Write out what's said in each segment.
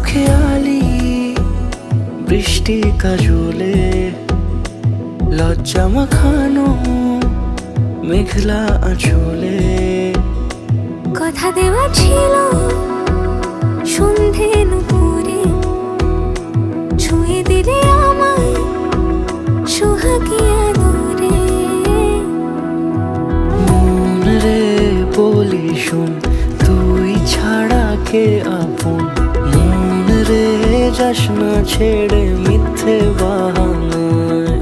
খেয়ালি বৃষ্টি কাজলে লজ্জা মাখানো মেঘলা আঁচলে কথা দেওয়া ছিল সন্ধে নুপুরে ছুঁয়ে দিলে আমায় সোহাগী আদরে। মন রে বলি শোন, তুই ছাড়া কে আপন? মন রে যাস না ছেড়ে মিথ্যে বাহানায়।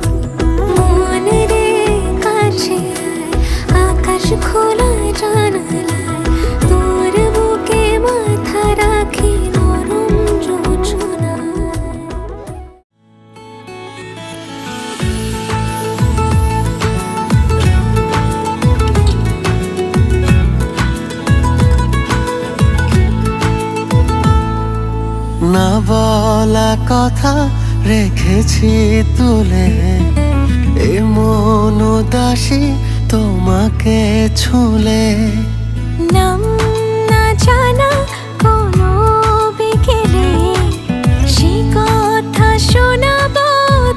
মন রে কাছে আয়, আকাশ খোলা জানালায় তোর বুকে মাথা রাখি নরম যোজনায়। না বলা কথা রেখেছি তুলে, এ মন উদাসী তোমাকে ছুলে। নাম না জানা কোনো বিকেলে সে কথা শোনাবো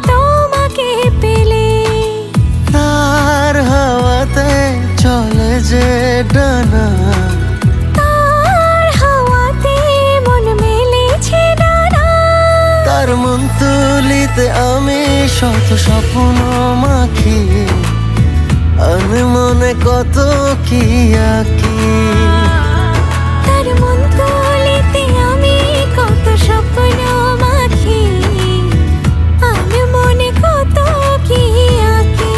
তোমাকে পেলে। তার হাওয়াতে চলে যে ডানা, তার হাওয়াতে মন মেলেছে ডানা। তার মন তুলিতে আমি শত স্বপ্ন মাখি, আমি মনে কত কি আঁকি। তার মন তুলিতে আমি কত স্বপ্ন মাখি, আমি মনে কত কি আঁকি।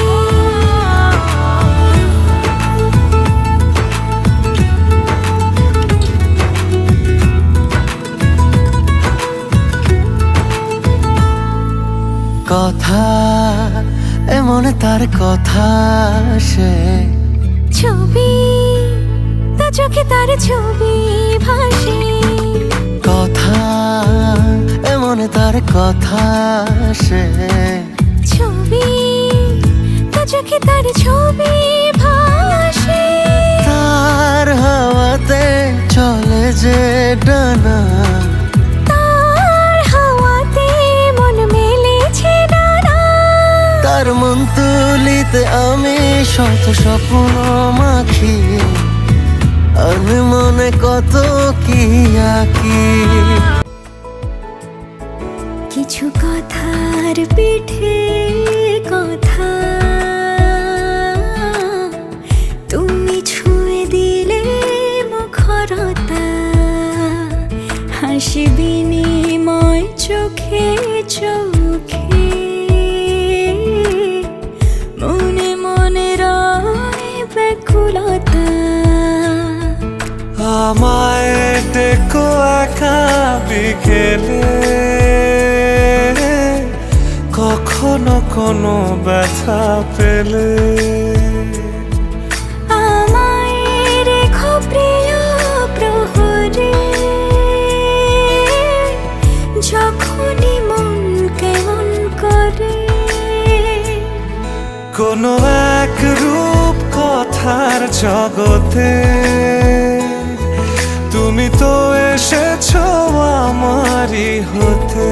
কথা এমন তার কথা সে, ছবি তা চোখে তার ছবি ভাসে। কথা এমন তার কথা সে, ছবি তা চোখে তার ছবি ভাসে। তার হাওয়াতে চলে যে ডানা, তার হাওয়াতে মন মেলেছে ডানা। তার মন তুলিতে আমি শত স্বপ্ন মাখি, আমি মনে কত কি আঁকি। কিছু কথার পিঠে কথা তুমি ছুঁয়ে দিলে মুখরতা, হাসি বিনিময় চোখে চোখে, মনে মনে রয় ব্যাকুলতা। আমায় দেখো একা বিকেলে, কখনো কোনো ব্যথা পেলে। আমায় রেখো প্রিয় প্রহরে, যখনই মন কেমন করে। কোনো এক রূপ কথার জগতে তুমি তো এসেছো আমারই হতে।